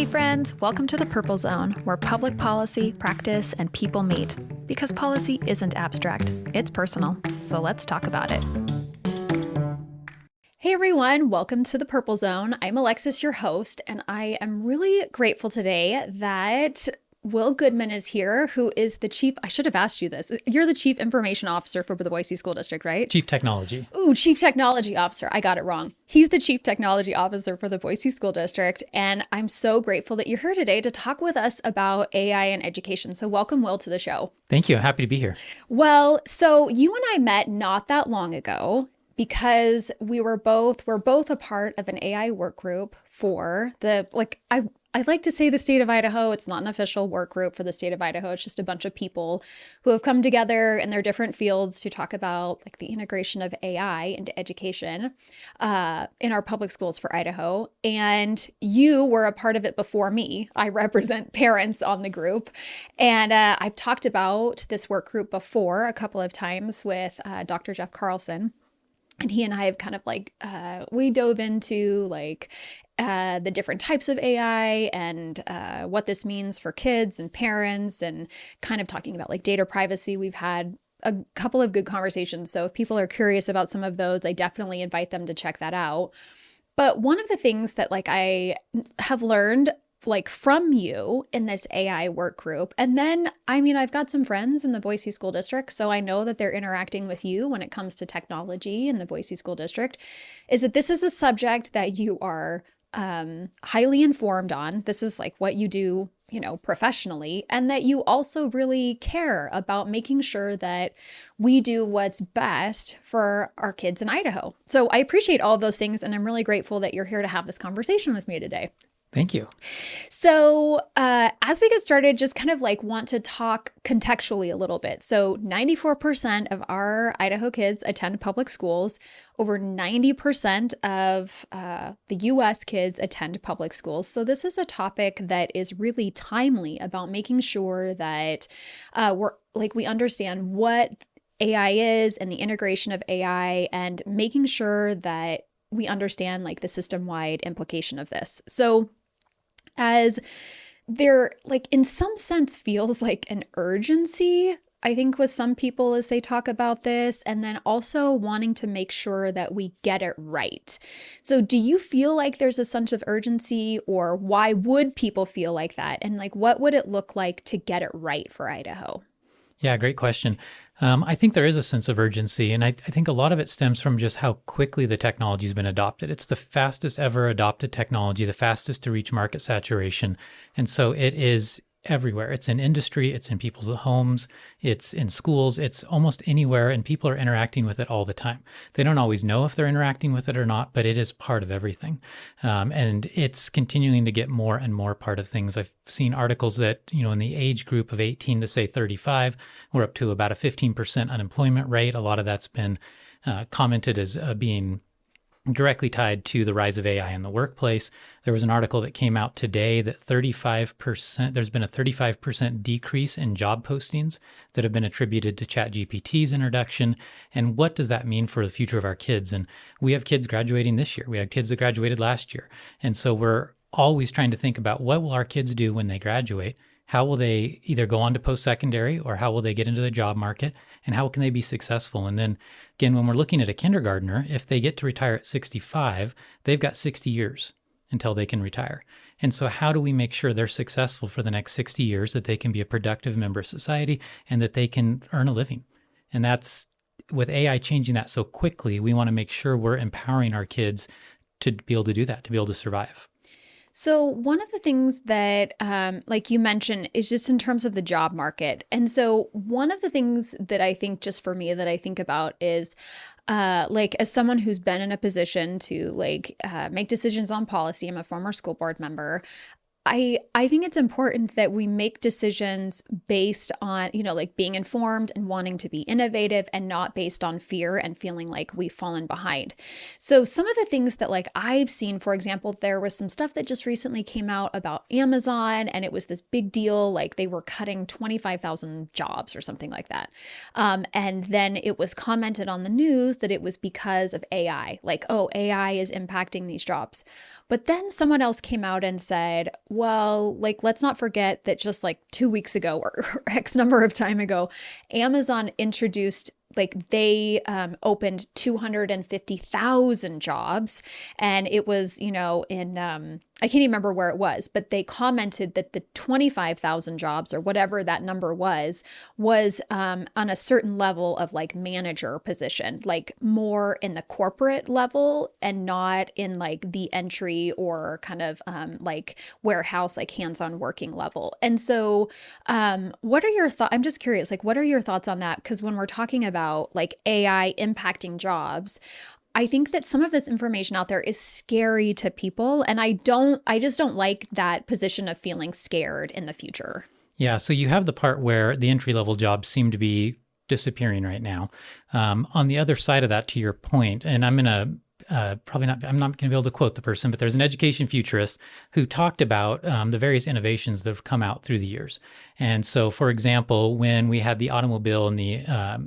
friends, welcome to the Purple Zone, where public policy, practice, and people meet. Because policy isn't abstract, it's personal. So let's talk about it. Hey everyone, welcome to the Purple Zone. I'm Alexis, your host, and I am really grateful today that Will Goodman is here, who is the chief, I should have asked you this. You're the chief information officer for the Boise School District, right? Chief technology. Ooh, chief technology officer. I got it wrong. He's the chief technology officer for the Boise School District. And I'm so grateful that you're here today to talk with us about AI and education. So welcome, Will, to the show. Thank you. Happy to be here. Well, so you and I met not that long ago, because we're both a part of an AI work group for I like to say the state of Idaho. It's not an official work group for the state of Idaho. It's just a bunch of people who have come together in their different fields to talk about like the integration of AI into education in our public schools for Idaho. And you were a part of it before me. I represent parents on the group. And I've talked about this work group before a couple of times with Dr. Jeff Carlson. And he and I have kind of we dove into the different types of AI and what this means for kids and parents, and kind of talking about like data privacy. We've had a couple of good conversations. So if people are curious about some of those, I definitely invite them to check that out. But one of the things that I have learned from you in this AI work group. And then, I've got some friends in the Boise School District, so I know that they're interacting with you when it comes to technology in the Boise School District, is that this is a subject that you are highly informed on. This is what you do, professionally, and that you also really care about making sure that we do what's best for our kids in Idaho. So I appreciate all of those things, and I'm really grateful that you're here to have this conversation with me today. Thank you. So as we get started, just kind of want to talk contextually a little bit. So 94% of our Idaho kids attend public schools. Over 90% of the U.S. kids attend public schools. So this is a topic that is really timely about making sure that we understand what AI is and the integration of AI, and making sure that we understand the system-wide implication of this. So as there in some sense feels like an urgency, I think, with some people as they talk about this, and then also wanting to make sure that we get it right. So do you feel like there's a sense of urgency, or why would people feel like that? And what would it look like to get it right for Idaho? Yeah, great question. I think there is a sense of urgency, and I think a lot of it stems from just how quickly the technology has been adopted. It's the fastest ever adopted technology, the fastest to reach market saturation. And so it is everywhere. It's in industry, it's in people's homes, it's in schools, it's almost anywhere, and people are interacting with it all the time. They don't always know if they're interacting with it or not, but it is part of everything. And it's continuing to get more and more part of things. I've seen articles that, in the age group of 18 to say 35, we're up to about a 15% unemployment rate. A lot of that's been commented as being directly tied to the rise of AI in the workplace. There was an article that came out today that there's been a 35% decrease in job postings that have been attributed to ChatGPT's introduction. And what does that mean for the future of our kids? And we have kids graduating this year. We have kids that graduated last year. And so we're always trying to think about, what will our kids do when they graduate? How will they either go on to post-secondary, or how will they get into the job market, and how can they be successful? And then again, when we're looking at a kindergartner, if they get to retire at 65, they've got 60 years until they can retire. And so how do we make sure they're successful for the next 60 years, that they can be a productive member of society and that they can earn a living? And that's, with AI changing that so quickly, we want to make sure we're empowering our kids to be able to do that, to be able to survive. So one of the things that, you mentioned, is just in terms of the job market. And so one of the things that I think, just for me, that I think about is, as someone who's been in a position to make decisions on policy, I'm a former school board member. I think it's important that we make decisions based on, being informed and wanting to be innovative, and not based on fear and feeling like we've fallen behind. So some of the things that I've seen, for example, there was some stuff that just recently came out about Amazon, and it was this big deal, they were cutting 25,000 jobs or something like that. And then it was commented on the news that it was because of AI, AI is impacting these jobs. But then someone else came out and said, Well, like, let's not forget that just like 2 weeks ago or X number of time ago, Amazon introduced, like, they opened 250,000 jobs. And it was, in, I can't even remember where it was, but they commented that the 25,000 jobs or whatever that number was on a certain level of like manager position, like more in the corporate level and not in like the entry or kind of like warehouse, like hands-on working level. And so what are your thoughts? I'm just curious, like, what are your thoughts on that? Because when we're talking about like AI impacting jobs, I think that some of this information out there is scary to people. And I just don't like that position of feeling scared in the future. Yeah, so you have the part where the entry-level jobs seem to be disappearing right now. On the other side of that, to your point, and I'm going to I'm not going to be able to quote the person, but there's an education futurist who talked about the various innovations that have come out through the years. And so, for example, when we had the automobile and the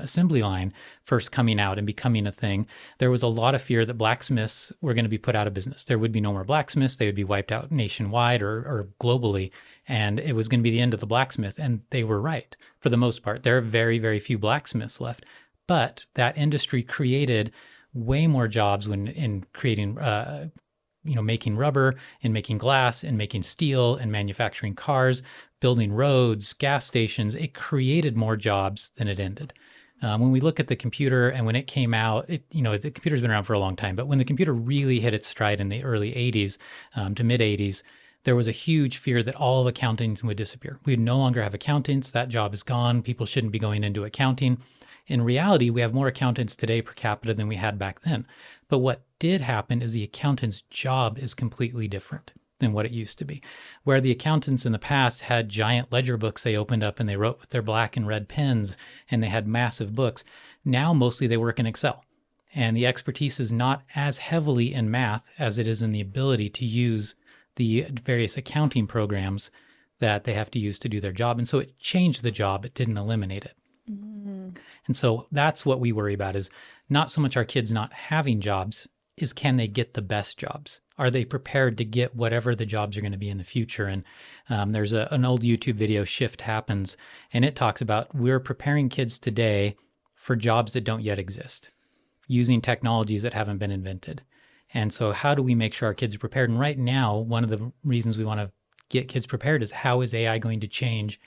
assembly line first coming out and becoming a thing, there was a lot of fear that blacksmiths were going to be put out of business. There would be no more blacksmiths. They would be wiped out nationwide or globally. And it was going to be the end of the blacksmith. And they were right for the most part. There are very, very few blacksmiths left. But that industry created way more jobs when in creating, making rubber and making glass and making steel and manufacturing cars, building roads, gas stations. It created more jobs than it ended. When we look at the computer and when it came out, the computer's been around for a long time, but when the computer really hit its stride in the early 80s to mid 80s, there was a huge fear that all of accounting would disappear. We'd no longer have accountants. That job is gone. People shouldn't be going into accounting. In reality, we have more accountants today per capita than we had back then. But what did happen is the accountant's job is completely different than what it used to be. Where the accountants in the past had giant ledger books they opened up and they wrote with their black and red pens and they had massive books, now mostly they work in Excel. And the expertise is not as heavily in math as it is in the ability to use the various accounting programs that they have to use to do their job. And so it changed the job, it didn't eliminate it. And so that's what we worry about, is not so much our kids not having jobs, is can they get the best jobs? Are they prepared to get whatever the jobs are going to be in the future? And there's an old YouTube video, Shift Happens, and it talks about we're preparing kids today for jobs that don't yet exist, using technologies that haven't been invented. And so how do we make sure our kids are prepared? And right now, one of the reasons we want to get kids prepared is how is AI going to change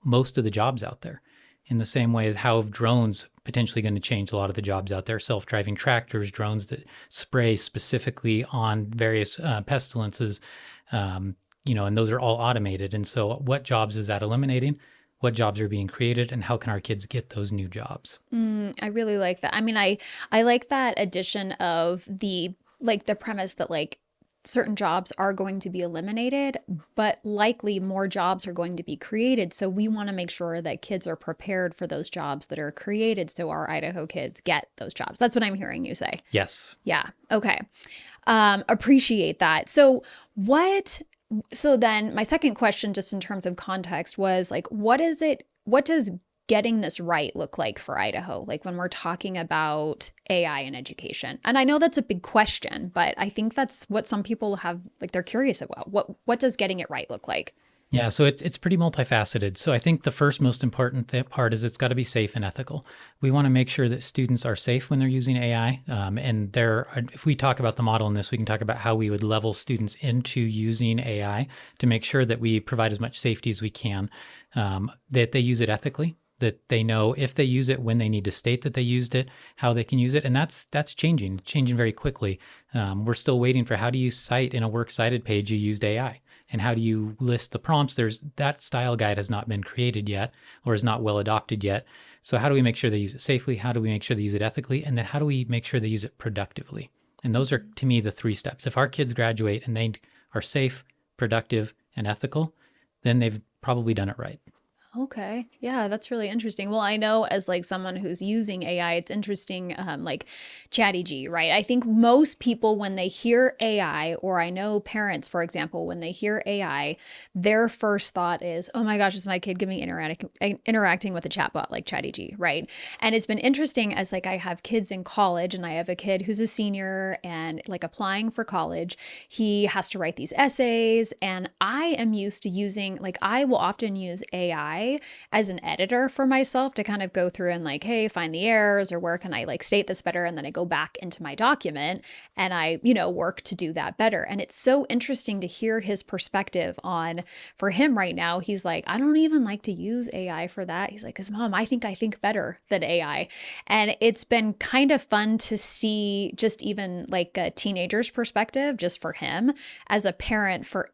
most of the jobs out there? In the same way as how drones potentially going to change a lot of the jobs out there, self-driving tractors, drones that spray specifically on various pestilences, and those are all automated. And so what jobs is that eliminating? What jobs are being created, and how can our kids get those new jobs? I really like that. I mean, I like that addition of the premise that like certain jobs are going to be eliminated, but likely more jobs are going to be created. So we want to make sure that kids are prepared for those jobs that are created so our Idaho kids get those jobs. That's what I'm hearing you say. Yes. Yeah. Okay. Appreciate that. So then my second question, just in terms of context, was like, what does getting this right look like for Idaho? Like when we're talking about AI in education. And I know that's a big question, but I think that's what some people have, like, they're curious about. What does getting it right look like? Yeah, so it's pretty multifaceted. So I think the first most important part is it's got to be safe and ethical. We want to make sure that students are safe when they're using AI. And if we talk about the model in this, we can talk about how we would level students into using AI to make sure that we provide as much safety as we can, that they use it ethically, that they know if they use it, when they need to state that they used it, how they can use it. And that's changing very quickly. We're still waiting for how do you cite in a works cited page you used AI? And how do you list the prompts? That style guide has not been created yet or is not well adopted yet. So how do we make sure they use it safely? How do we make sure they use it ethically? And then how do we make sure they use it productively? And those are, to me, the 3 steps. If our kids graduate and they are safe, productive, and ethical, then they've probably done it right. Okay. Yeah, that's really interesting. Well, I know as like someone who's using AI, it's interesting, like Chatty G, right? I think most people, when they hear AI, or I know parents, for example, when they hear AI, their first thought is, oh my gosh, is my kid giving interacting with a chatbot like Chatty G, right? And it's been interesting as like I have kids in college and I have a kid who's a senior and like applying for college. He has to write these essays, and I am used to using, like, I will often use AI as an editor for myself to kind of go through and like, hey, find the errors, or where can I like state this better? And then I go back into my document and I, work to do that better. And it's so interesting to hear his perspective on, for him right now, he's like, I don't even like to use AI for that. He's like, because mom, I think better than AI. And it's been kind of fun to see just even like a teenager's perspective, just for him as a parent, for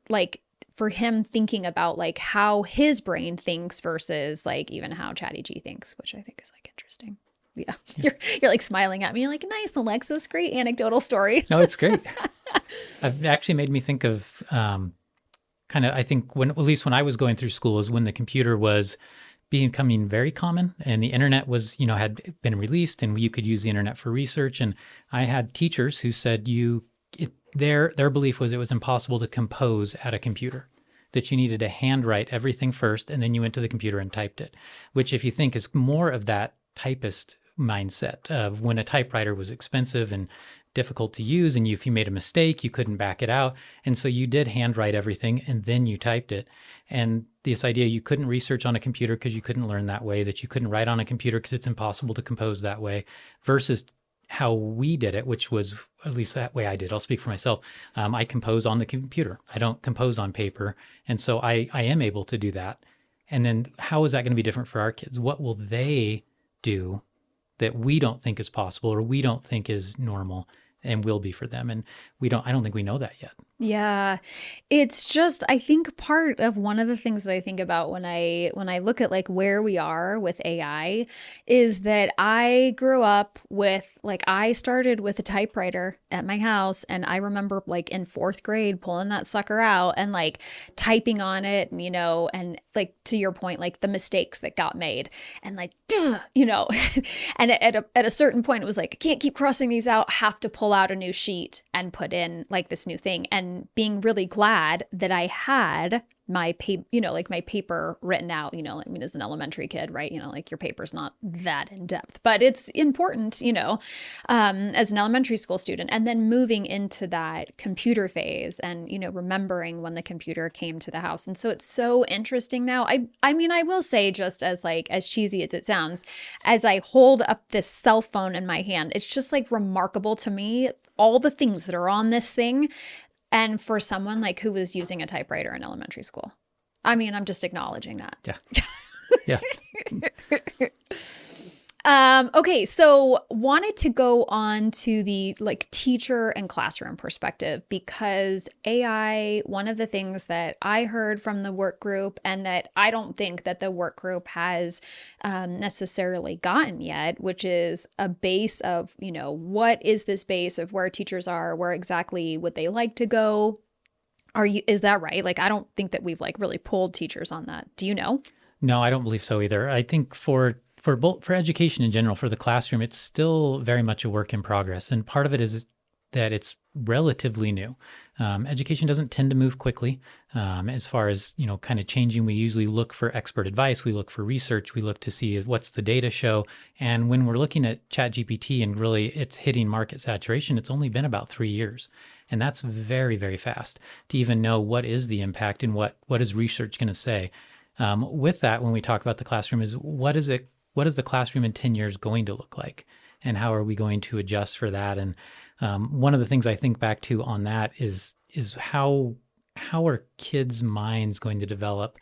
him thinking about like how his brain thinks versus like even how Chatty G thinks, which I think is like interesting. Yeah. You're like smiling at me. You're like, nice, Alexis, great anecdotal story. No, it's great. It actually made me think of kind of, I think when, at least when I was going through school, is when the computer was becoming very common and the internet was, had been released and you could use the internet for research. And I had teachers who said their belief was it was impossible to compose at a computer, that you needed to handwrite everything first and then you went to the computer and typed it, which if you think is more of that typist mindset of when a typewriter was expensive and difficult to use, and if you made a mistake, you couldn't back it out. And so you did handwrite everything and then you typed it. And this idea you couldn't research on a computer because you couldn't learn that way, that you couldn't write on a computer because it's impossible to compose that way, versus how we did it, which was at least that way I did. I'll speak for myself. I compose on the computer. I don't compose on paper. And so I am able to do that. And then how is that going to be different for our kids? What will they do that we don't think is possible or we don't think is normal and will be for them? And I don't think we know that yet. Yeah. It's just, I think part of one of the things that I think about when I look at like where we are with AI is that I grew up with, like, I started with a typewriter at my house, and I remember like in 4th grade pulling that sucker out and like typing on it, and and like to your point, like the mistakes that got made and like, duh, and at a certain point it was like, I can't keep crossing these out, have to pull out a new sheet and put in like this new thing. And being really glad that I had my my paper written out, I mean, as an elementary kid, right? Like your paper's not that in depth, but it's important, as an elementary school student, and then moving into that computer phase and, remembering when the computer came to the house. And so it's so interesting now. I mean, I will say, just as like, as cheesy as it sounds, as I hold up this cell phone in my hand, it's just like remarkable to me, all the things that are on this thing. And for someone like who was using a typewriter in elementary school, I mean, I'm just acknowledging that. Yeah. Okay, so wanted to go on to the like teacher and classroom perspective, because AI, one of the things that I heard from the work group, and that I don't think that the work group has necessarily gotten yet, which is a base of, what is this base of where teachers are, where exactly would they like to go? Is that right? Like, I don't think that we've like really pulled teachers on that. Do you know? No, I don't believe so either. I think for education in general, for the classroom, it's still very much a work in progress. And part of it is that it's relatively new. Education doesn't tend to move quickly as far as, kind of changing. We usually look for expert advice. We look for research. We look to see what's the data show. And when we're looking at ChatGPT and really it's hitting market saturation, it's only been about 3 years. And that's very, very fast to even know what is the impact and what is research going to say. With that, when we talk about the classroom, is what is the classroom in 10 years going to look like? And how are we going to adjust for that? And one of the things I think back to on that is how are kids' minds going to develop?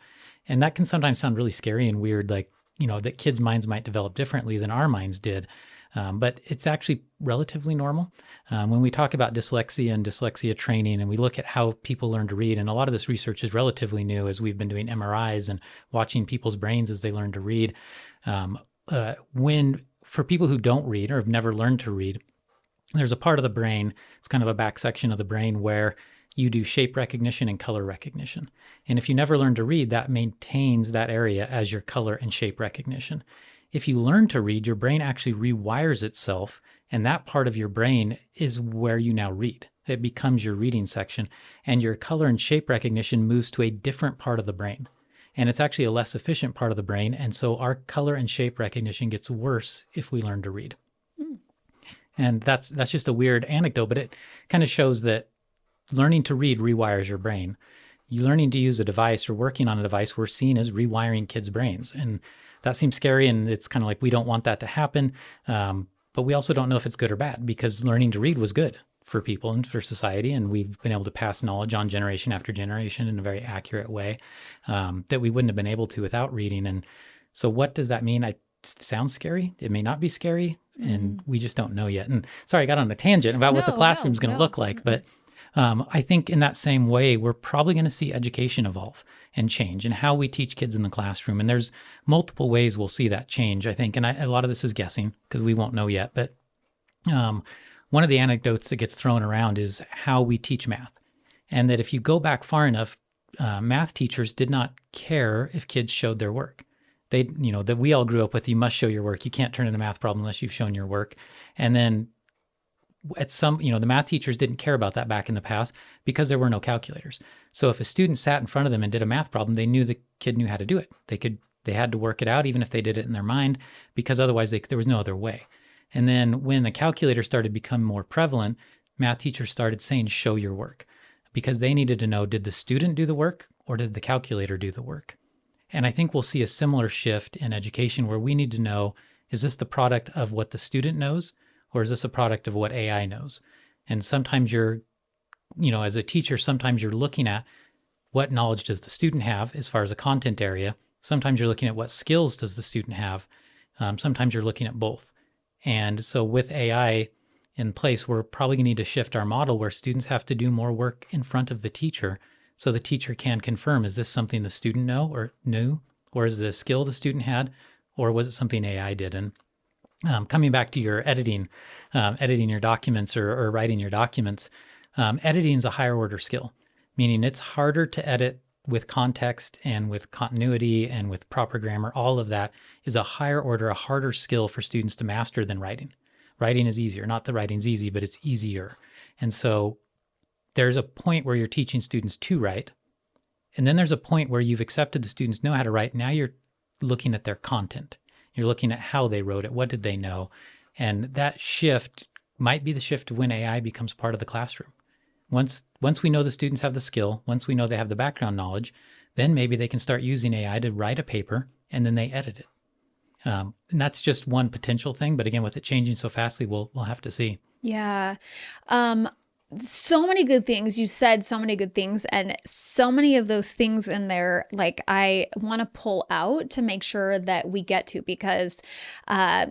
And that can sometimes sound really scary and weird, like, that kids' minds might develop differently than our minds did. But it's actually relatively normal. When we talk about dyslexia and dyslexia training, and we look at how people learn to read, and a lot of this research is relatively new as we've been doing MRIs and watching people's brains as they learn to read. For people who don't read or have never learned to read, there's a part of the brain, it's kind of a back section of the brain where you do shape recognition and color recognition. And if you never learn to read, that maintains that area as your color and shape recognition. If you learn to read, your brain actually rewires itself, and that part of your brain is where you now read. It becomes your reading section, and your color and shape recognition moves to a different part of the brain. And it's actually a less efficient part of the brain, and so our color and shape recognition gets worse if we learn to read. And that's just a weird anecdote, but it kind of shows that learning to read rewires your brain. You learning to use a device or working on a device, we're seen as rewiring kids' brains. And that seems scary, and it's kind of like we don't want that to happen. But we also don't know if it's good or bad, because learning to read was good for people and for society, and we've been able to pass knowledge on generation after generation in a very accurate way that we wouldn't have been able to without reading. And so what does that mean? It sounds scary. It may not be scary, and we just don't know yet. And sorry, I got on a tangent about what the classroom is going to look like, but I think in that same way, we're probably going to see education evolve and change and how we teach kids in the classroom. And there's multiple ways we'll see that change, I think. And a lot of this is guessing because we won't know yet. But one of the anecdotes that gets thrown around is how we teach math. And that if you go back far enough, math teachers did not care if kids showed their work. That we all grew up with, you must show your work. You can't turn in a math problem unless you've shown your work. And then the math teachers didn't care about that back in the past because there were no calculators. So if a student sat in front of them and did a math problem, they knew the kid knew how to do it. They had to work it out, even if they did it in their mind, because otherwise there was no other way. And then when the calculator started to become more prevalent, math teachers started saying, show your work, because they needed to know, did the student do the work or did the calculator do the work? And I think we'll see a similar shift in education where we need to know, is this the product of what the student knows, or is this a product of what AI knows? And sometimes as a teacher, sometimes you're looking at what knowledge does the student have as far as a content area. Sometimes you're looking at what skills does the student have. Sometimes you're looking at both. And so with AI in place, we're probably going to need to shift our model where students have to do more work in front of the teacher so the teacher can confirm, is this something the student knew, or is it a skill the student had, or was it something AI did? And coming back to your editing your documents or writing your documents, editing is a higher order skill, meaning it's harder to edit with context and with continuity and with proper grammar. All of that is a higher order, a harder skill for students to master than writing. Writing is easier. Not that writing's easy, but it's easier. And so there's a point where you're teaching students to write. And then there's a point where you've accepted the students know how to write. Now you're looking at their content. You're looking at how they wrote it. What did they know? And that shift might be the shift when AI becomes part of the classroom. Once we know the students have the skill, once we know they have the background knowledge, then maybe they can start using AI to write a paper and then they edit it. And that's just one potential thing. But again, with it changing so fastly, we'll have to see. Yeah. So many good things. You said so many good things, and so many of those things in there, like I want to pull out to make sure that we get to, because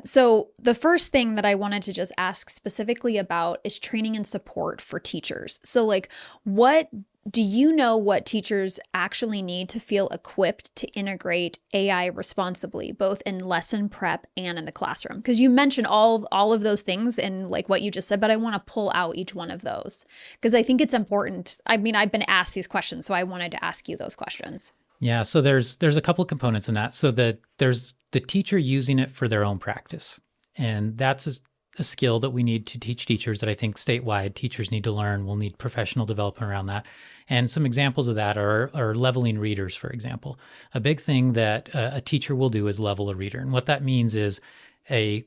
so the first thing that I wanted to just ask specifically about is training and support for teachers. So like, what do you know what teachers actually need to feel equipped to integrate AI responsibly, both in lesson prep and in the classroom? Because you mentioned all of those things in like what you just said, but I want to pull out each one of those because I think it's important. I mean, I've been asked these questions, so I wanted to ask you those questions. Yeah, so there's a couple of components in that. So there's the teacher using it for their own practice, and that's a skill that we need to teach teachers that I think statewide teachers need to learn. We'll need professional development around that. And some examples of that are leveling readers, for example. A big thing that a teacher will do is level a reader. And what that means is say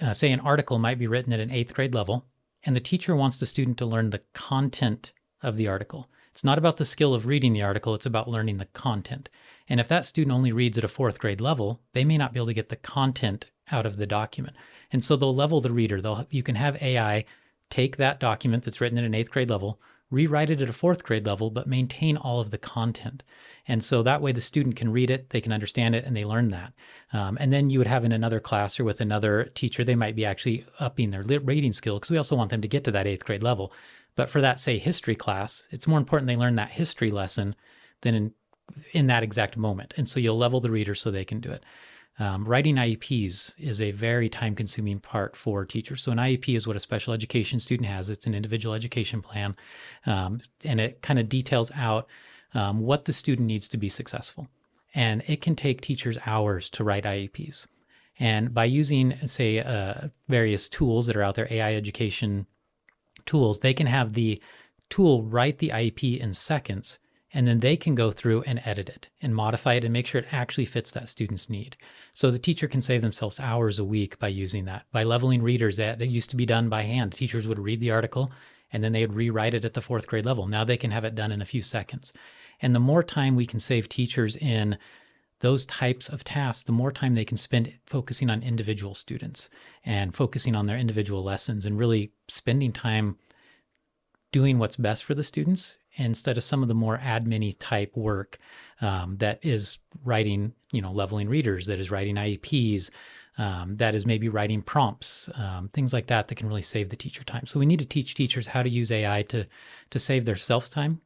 an article might be written at an 8th grade level, and the teacher wants the student to learn the content of the article. It's not about the skill of reading the article, it's about learning the content. And if that student only reads at a 4th grade level, they may not be able to get the content out of the document. And so they'll level the reader. You can have AI take that document that's written at an 8th grade level, rewrite it at a 4th grade level, but maintain all of the content. And so that way the student can read it, they can understand it, and they learn that. And then you would have in another class or with another teacher, they might be actually upping their reading skill because we also want them to get to that 8th grade level. But for that, say, history class, it's more important they learn that history lesson than in that exact moment. And so you'll level the reader so they can do it. Writing IEPs is a very time-consuming part for teachers. So an IEP is what a special education student has. It's an individual education plan, and it kind of details out what the student needs to be successful. And it can take teachers hours to write IEPs. And by using, say, various tools that are out there, AI education tools, they can have the tool write the IEP in seconds, and then they can go through and edit it and modify it and make sure it actually fits that student's need. So the teacher can save themselves hours a week by using that. By leveling readers, that used to be done by hand. Teachers would read the article and then they would rewrite it at the fourth grade level. Now they can have it done in a few seconds. And the more time we can save teachers in those types of tasks, the more time they can spend focusing on individual students and focusing on their individual lessons and really spending time doing what's best for the students instead of some of the more admin-y type work that is writing, leveling readers, that is writing IEPs, that is maybe writing prompts, things like that can really save the teacher time. So we need to teach teachers how to use AI to save their self-time.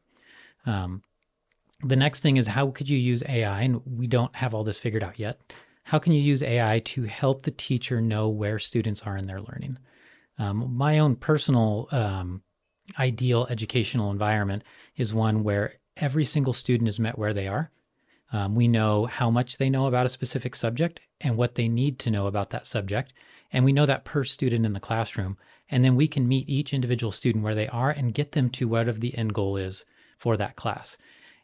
The next thing is, how could you use AI? And we don't have all this figured out yet. How can you use AI to help the teacher know where students are in their learning? My own personal ideal educational environment is one where every single student is met where they are. We know how much they know about a specific subject and what they need to know about that subject. And we know that per student in the classroom. And then we can meet each individual student where they are and get them to whatever the end goal is for that class.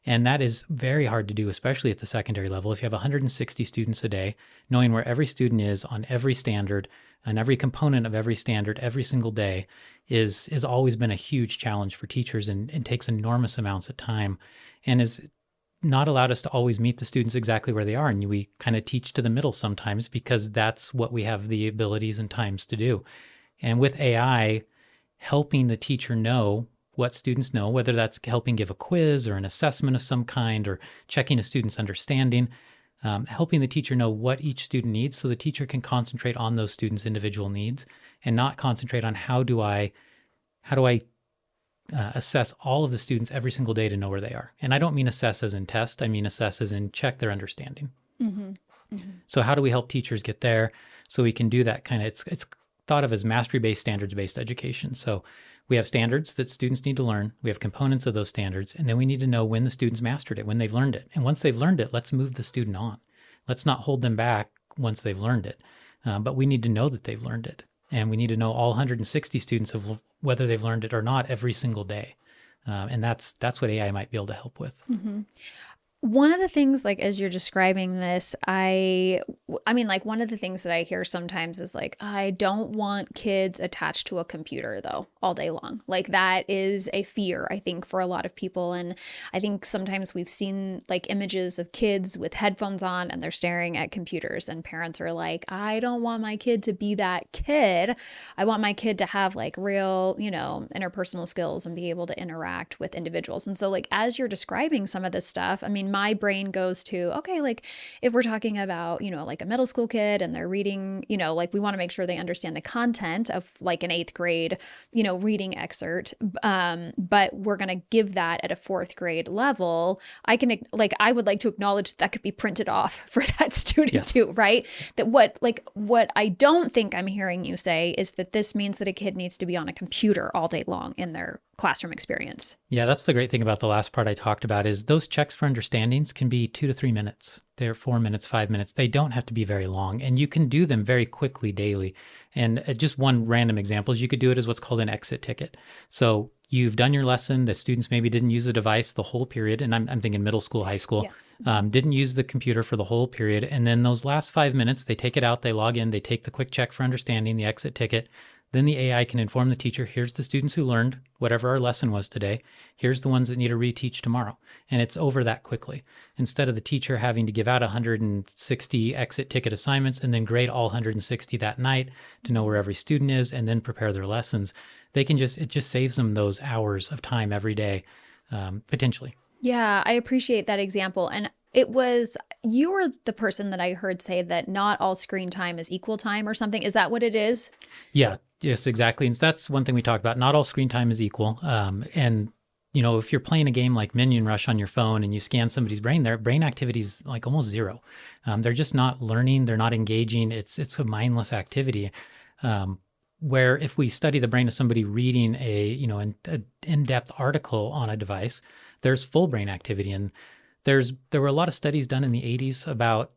And that is very hard to do, especially at the secondary level. If you have 160 students a day, knowing where every student is on every standard and every component of every standard every single day is always been a huge challenge for teachers and takes enormous amounts of time and has not allowed us to always meet the students exactly where they are. And we kind of teach to the middle sometimes because that's what we have the abilities and times to do. And with AI, helping the teacher know what students know, whether that's helping give a quiz or an assessment of some kind or checking a student's understanding, helping the teacher know what each student needs so the teacher can concentrate on those students' individual needs and not concentrate on how do I assess all of the students every single day to know where they are. And I don't mean assess as in test, I mean assess as in check their understanding. Mm-hmm. Mm-hmm. So how do we help teachers get there so we can do that kind of, it's thought of as mastery-based, standards-based education. So we have standards that students need to learn. We have components of those standards, and then we need to know when the students mastered it, when they've learned it. And once they've learned it, let's move the student on. Let's not hold them back once they've learned it. But we need to know that they've learned it. And we need to know all 160 students of whether they've learned it or not every single day. And that's what AI might be able to help with. Mm-hmm. One of the things, like, as you're describing this, I mean, like, one of the things that I hear sometimes is like, I don't want kids attached to a computer though, all day long. Like, that is a fear, I think, for a lot of people. And I think sometimes we've seen like images of kids with headphones on and they're staring at computers and parents are like, I don't want my kid to be that kid. I want my kid to have like real, interpersonal skills and be able to interact with individuals. And so, like, as you're describing some of this stuff, I mean, my brain goes to, okay, like if we're talking about, like a middle school kid and they're reading, like we want to make sure they understand the content of like an 8th grade, reading excerpt. But we're going to give that at a 4th grade level. I would like to acknowledge that could be printed off for that student Yes. too, right? That what I don't think I'm hearing you say is that this means that a kid needs to be on a computer all day long in their classroom experience. Yeah, that's the great thing about the last part I talked about is those checks for understandings can be 2 to 3 minutes. They're 4 minutes, 5 minutes. They don't have to be very long, and you can do them very quickly daily. And just one random example is you could do it as what's called an exit ticket. So you've done your lesson. The students maybe didn't use the device the whole period, and I'm thinking middle school, high school. Yeah. Didn't use the computer for the whole period. And then those last 5 minutes, they take it out, they log in, they take the quick check for understanding, the exit ticket. Then the AI can inform the teacher, here's the students who learned whatever our lesson was today. Here's the ones that need to reteach tomorrow. And it's over that quickly. Instead of the teacher having to give out 160 exit ticket assignments and then grade all 160 that night to know where every student is and then prepare their lessons, it just saves them those hours of time every day, potentially. Yeah, I appreciate that example. And you were the person that I heard say that not all screen time is equal time or something. Is that what it is? Yeah, yes, exactly. And that's one thing we talk about. Not all screen time is equal. And if you're playing a game like Minion Rush on your phone and you scan somebody's brain, their brain activity is like almost zero. They're just not learning. They're not engaging. It's a mindless activity. Where if we study the brain of somebody reading an in-depth article on a device, there's full brain activity. And there were a lot of studies done in the 80s about,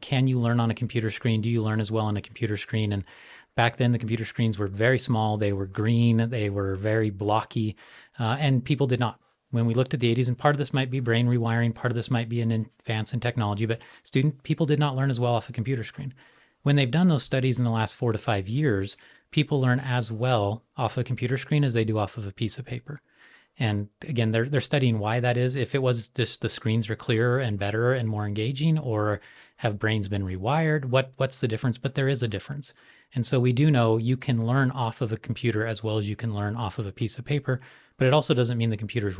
can you learn on a computer screen? Do you learn as well on a computer screen? And back then, the computer screens were very small. They were green. They were very blocky. And people did not. When we looked at the 80s, and part of this might be brain rewiring, part of this might be an advance in technology, but people did not learn as well off a computer screen. When they've done those studies in the last 4 to 5 years, people learn as well off a computer screen as they do off of a piece of paper. And again, they're studying why that is. If it was just the screens are clearer and better and more engaging, or have brains been rewired, what's the difference? But there is a difference. And so we do know you can learn off of a computer as well as you can learn off of a piece of paper, but it also doesn't mean the computer's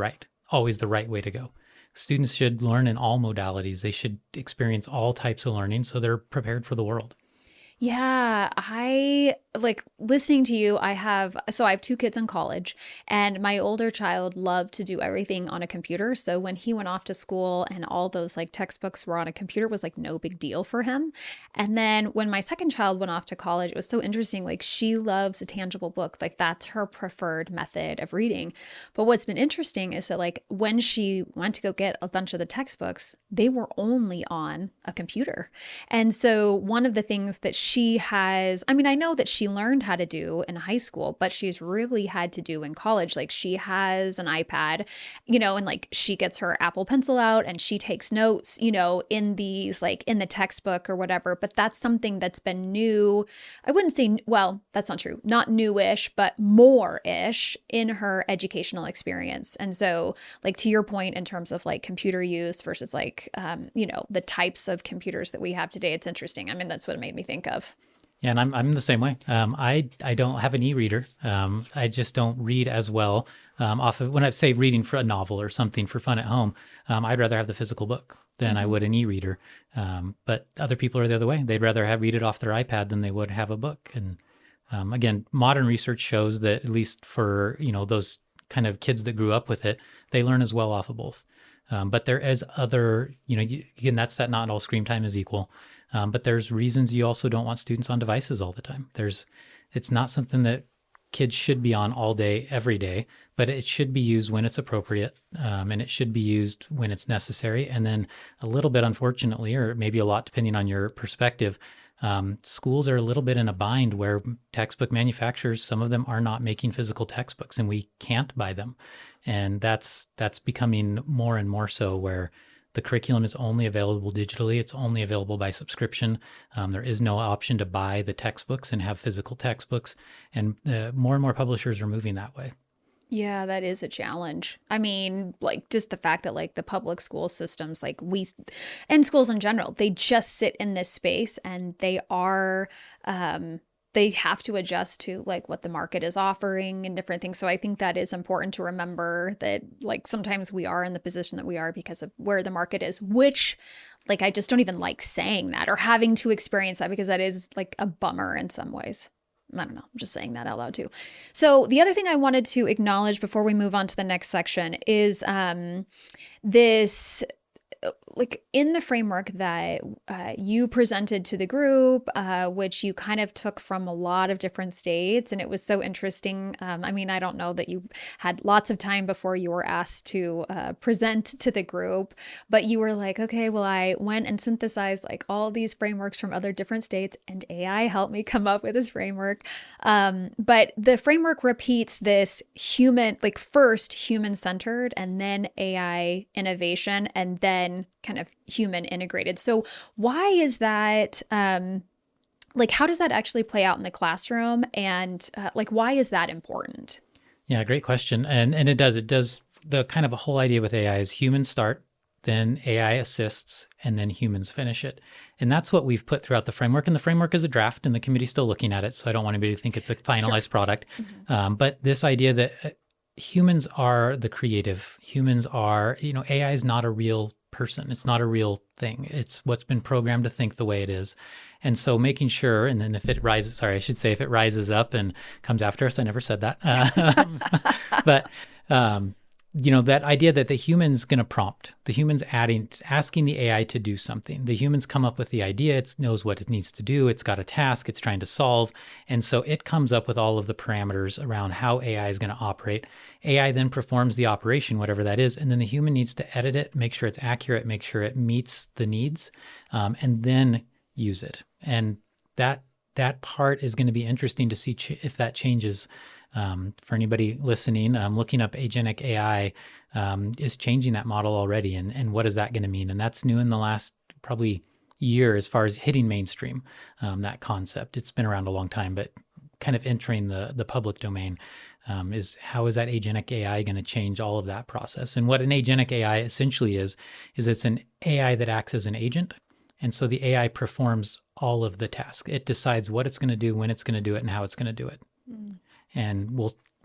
always the right way to go. Students should learn in all modalities. They should experience all types of learning so they're prepared for the world. Yeah, I like listening to you. I have 2 kids in college, and my older child loved to do everything on a computer. So when he went off to school and all those like textbooks were on a computer, it was like no big deal for him. And then when my second child went off to college, it was so interesting. Like she loves a tangible book. Like that's her preferred method of reading. But what's been interesting is that like when she went to go get a bunch of the textbooks, they were only on a computer. And so one of the things that she has, I know that she learned how to do in high school, but she's really had to do in college. Like she has an iPad, and like she gets her Apple Pencil out and she takes notes, in these, like in the textbook or whatever. But that's something that's been new. I wouldn't say, well, that's not true. Not newish, but more-ish in her educational experience. And so like to your point in terms of like computer use versus like, the types of computers that we have today, it's interesting. That's what it made me think of. Yeah, and I'm the same way. I don't have an e-reader. I just don't read as well off of when I say reading for a novel or something for fun at home. I'd rather have the physical book than I would an e-reader. But other people are the other way. They'd rather read it off their iPad than they would have a book. And again, modern research shows that at least for those kind of kids that grew up with it, they learn as well off of both. But there is other, again, that's that not all screen time is equal. But there's reasons you also don't want students on devices all the time. It's not something that kids should be on all day, every day, but it should be used when it's appropriate, and it should be used when it's necessary. And then a little bit, unfortunately, or maybe a lot depending on your perspective, schools are a little bit in a bind where textbook manufacturers, some of them are not making physical textbooks and we can't buy them. And that's becoming more and more so where the curriculum is only available digitally. It's only available by subscription. There is no option to buy the textbooks and have physical textbooks. And more and more publishers are moving that way. Yeah, that is a challenge. Like just the fact that like the public school systems, like and schools in general, they just sit in this space and they are, they have to adjust to like what the market is offering and different things. So I think that is important to remember that like sometimes we are in the position that we are because of where the market is, which like I just don't even like saying that or having to experience that because that is like a bummer in some ways. I don't know. I'm just saying that out loud too. So the other thing I wanted to acknowledge before we move on to the next section is this like in the framework that you presented to the group, which you kind of took from a lot of different states. And it was so interesting. I don't know that you had lots of time before you were asked to present to the group, but you were like, okay, well, I went and synthesized like all these frameworks from other different states and AI helped me come up with this framework. But the framework repeats this like first human-centered and then AI innovation and then kind of human integrated. So why is that, like, how does that actually play out in the classroom? And like, why is that important? Yeah, great question. And it does the kind of a whole idea with AI is humans start, then AI assists, and then humans finish it. And that's what we've put throughout the framework. And the framework is a draft and the committee's still looking at it. So I don't want anybody to think it's a finalized product. Mm-hmm. But this idea that humans are the creative, humans are, AI is not a real person. It's not a real thing. It's what's been programmed to think the way it is. And so making sure, and then if it rises up and comes after us, I never said that. But that idea that the human's going to prompt, the human's asking the AI to do something. The human's come up with the idea, it knows what it needs to do, it's got a task it's trying to solve. And so it comes up with all of the parameters around how AI is going to operate. AI then performs the operation, whatever that is, and then the human needs to edit it, make sure it's accurate, make sure it meets the needs, and then use it. And that part is going to be interesting to see if that changes. For anybody listening, looking up agentic AI is changing that model already. And what is that going to mean? And that's new in the last probably year as far as hitting mainstream, that concept. It's been around a long time, but kind of entering the public domain is how is that agentic AI going to change all of that process? And what an agentic AI essentially is it's an AI that acts as an agent. And so the AI performs all of the tasks. It decides what it's going to do, when it's going to do it, and how it's going to do it. Mm. And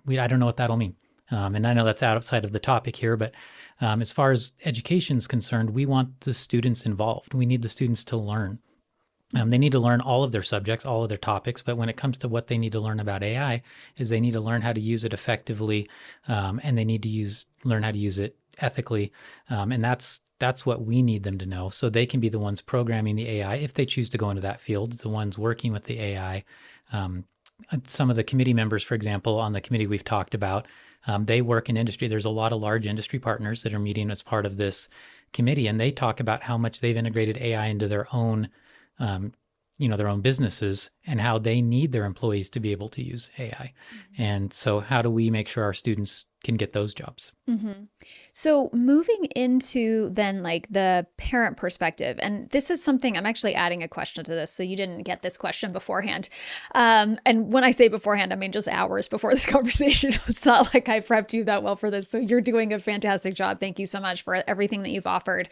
I don't know what that'll mean. And I know that's outside of the topic here, but as far as education is concerned, we want the students involved. We need the students to learn. They need to learn all of their subjects, all of their topics, but when it comes to what they need to learn about AI is they need to learn how to use it effectively, and they need to learn how to use it ethically. And that's what we need them to know, so they can be the ones programming the AI if they choose to go into that field, the ones working with the AI. Some of the committee members, for example, on the committee we've talked about, they work in industry. There's a lot of large industry partners that are meeting as part of this committee, and they talk about how much they've integrated AI into their own, their own businesses and how they need their employees to be able to use AI. Mm-hmm. And so how do we make sure our students can get those jobs? Mm-hmm. So moving into then like the parent perspective, and this is something I'm actually adding a question to this. So you didn't get this question beforehand. And when I say beforehand, I mean just hours before this conversation. It's not like I prepped you that well for this. So you're doing a fantastic job. Thank you so much for everything that you've offered.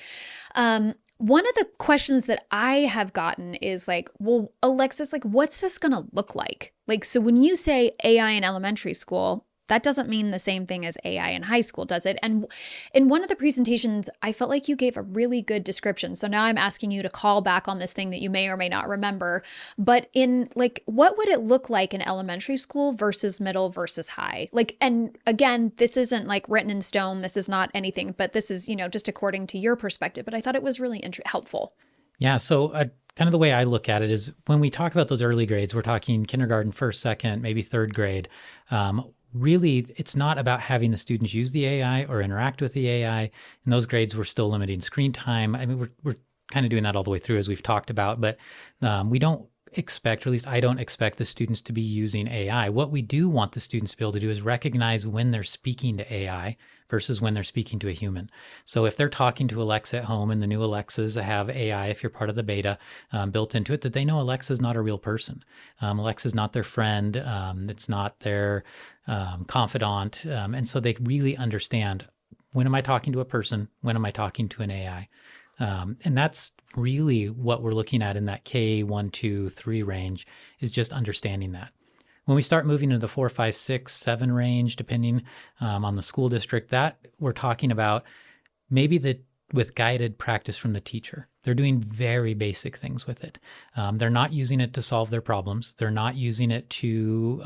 One of the questions that I have gotten is like, well, Alexis, like, what's this going to look like? Like, so when you say AI in elementary school, that doesn't mean the same thing as AI in high school, does it? And in one of the presentations, I felt like you gave a really good description. So now I'm asking you to call back on this thing that you may or may not remember. But in like, what would it look like in elementary school versus middle versus high? Like, and again, this isn't like written in stone. This is not anything, but this is, just according to your perspective. But I thought it was really helpful. Yeah. So kind of the way I look at it is when we talk about those early grades, we're talking kindergarten, first, second, maybe third grade. Really, it's not about having the students use the AI or interact with the AI. In those grades, we're still limiting screen time. I mean, we're kind of doing that all the way through, as we've talked about, but we don't expect, or at least I don't expect the students to be using AI. What we do want the students to be able to do is recognize when they're speaking to AI versus when they're speaking to a human. So if they're talking to Alexa at home and the new Alexas have AI, if you're part of the beta built into it, that they know Alexa is not a real person. Alexa is not their friend. It's not their confidant. And so they really understand, when am I talking to a person? When am I talking to an AI? And that's really what we're looking at in that K1, 2, 3 range, is just understanding that. When we start moving into the 4, 5, 6, 7 range, depending on the school district, that we're talking about maybe with guided practice from the teacher. They're doing very basic things with it. They're not using it to solve their problems. They're not using it to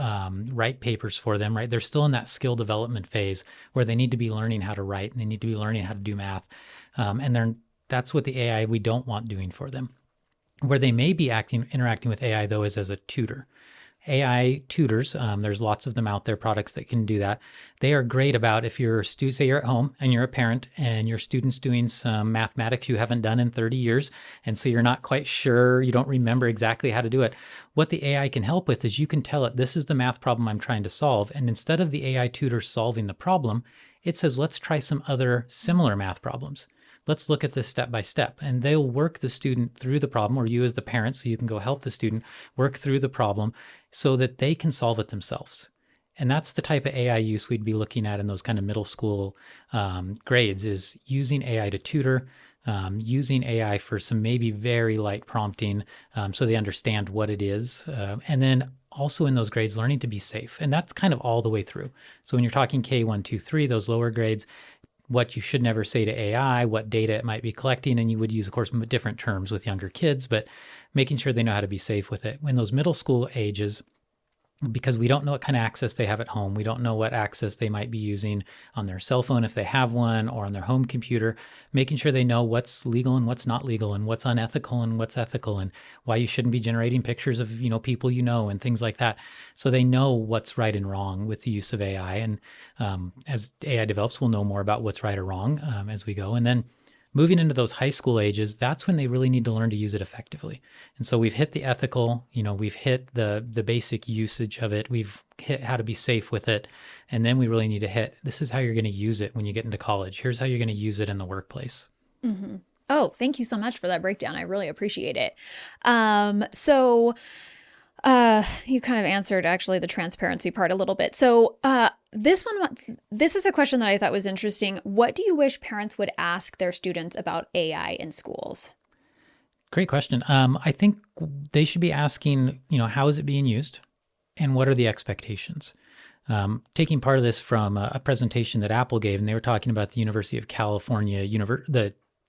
write papers for them, right? They're still in that skill development phase where they need to be learning how to write and they need to be learning how to do math. And that's what the AI we don't want doing for them. Where they may be interacting with AI, though, is as a tutor. AI tutors, there's lots of them out there, products that can do that. They are great about if say you're at home and you're a parent and your student's doing some mathematics you haven't done in 30 years, and so you're not quite sure, you don't remember exactly how to do it. What the AI can help with is you can tell it, this is the math problem I'm trying to solve. And instead of the AI tutor solving the problem, it says, let's try some other similar math problems. Let's look at this step by step, and they'll work the student through the problem, or you as the parent, so you can go help the student work through the problem so that they can solve it themselves. And that's the type of AI use we'd be looking at in those kind of middle school grades, is using AI to tutor, using AI for some maybe very light prompting so they understand what it is. And then also in those grades, learning to be safe. And that's kind of all the way through. So when you're talking K1, 2, 3, those lower grades, what you should never say to AI, what data it might be collecting, and you would use, of course, different terms with younger kids, but making sure they know how to be safe with it. When those middle school ages, because we don't know what kind of access they have at home. We don't know what access they might be using on their cell phone if they have one, or on their home computer, making sure they know what's legal and what's not legal, and what's unethical and what's ethical, and why you shouldn't be generating pictures of, people and things like that. So they know what's right and wrong with the use of AI. And as AI develops, we'll know more about what's right or wrong as we go. And then moving into those high school ages, that's when they really need to learn to use it effectively. And so we've hit the ethical, we've hit the basic usage of it. We've hit how to be safe with it. And then we really need to hit, this is how you're going to use it when you get into college. Here's how you're going to use it in the workplace. Mm-hmm. Oh, thank you so much for that breakdown. I really appreciate it. You kind of answered actually the transparency part a little bit. So this is a question that I thought was interesting. What do you wish parents would ask their students about AI in schools? Great question. I think they should be asking, how is it being used, and what are the expectations? Taking part of this from a presentation that Apple gave, and they were talking about the University of California,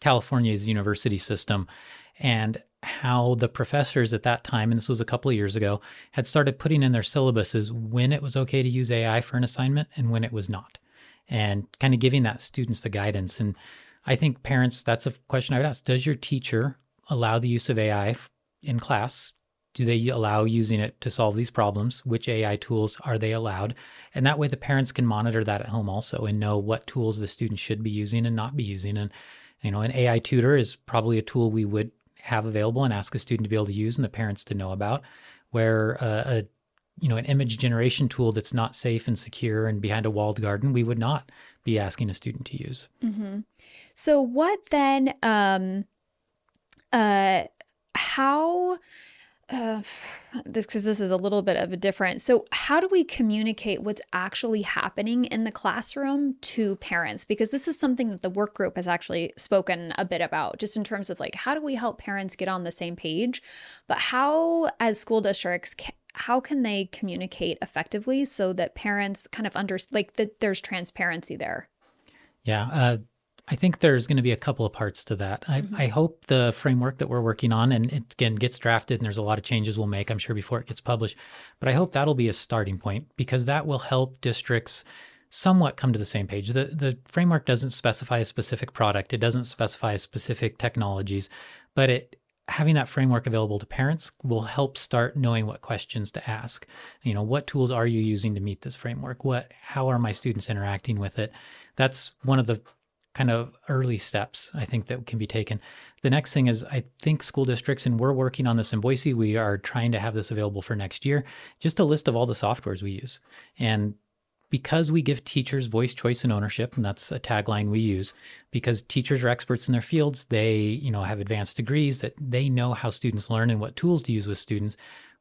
California's university system, and how the professors at that time, and this was a couple of years ago, had started putting in their syllabuses when it was okay to use AI for an assignment and when it was not, and kind of giving that students the guidance. And I think parents, that's a question I would ask. Does your teacher allow the use of AI in class? Do they allow using it to solve these problems? Which AI tools are they allowed? And that way the parents can monitor that at home also and know what tools the student should be using and not be using. And, an AI tutor is probably a tool we would have available and ask a student to be able to use and the parents to know about, where an image generation tool that's not safe and secure and behind a walled garden, we would not be asking a student to use. Mm-hmm. So what then, because this is a little bit of a different, so how do we communicate what's actually happening in the classroom to parents? Because this is something that the work group has actually spoken a bit about, just in terms of how do we help parents get on the same page, but how, as school districts, how can they communicate effectively so that parents kind of understand, that there's transparency there? Yeah. I think there's going to be a couple of parts to that. I hope the framework that we're working on, and it again gets drafted, and there's a lot of changes we'll make, I'm sure, before it gets published, but I hope that'll be a starting point, because that will help districts somewhat come to the same page. The framework doesn't specify a specific product. It doesn't specify specific technologies, but having that framework available to parents will help start knowing what questions to ask. What tools are you using to meet this framework? How are my students interacting with it? That's one of the kind of early steps, I think, that can be taken. The next thing is, I think school districts, and we're working on this in Boise, we are trying to have this available for next year, just a list of all the softwares we use. And because we give teachers voice, choice, and ownership, and that's a tagline we use, because teachers are experts in their fields, they, have advanced degrees, that they know how students learn and what tools to use with students.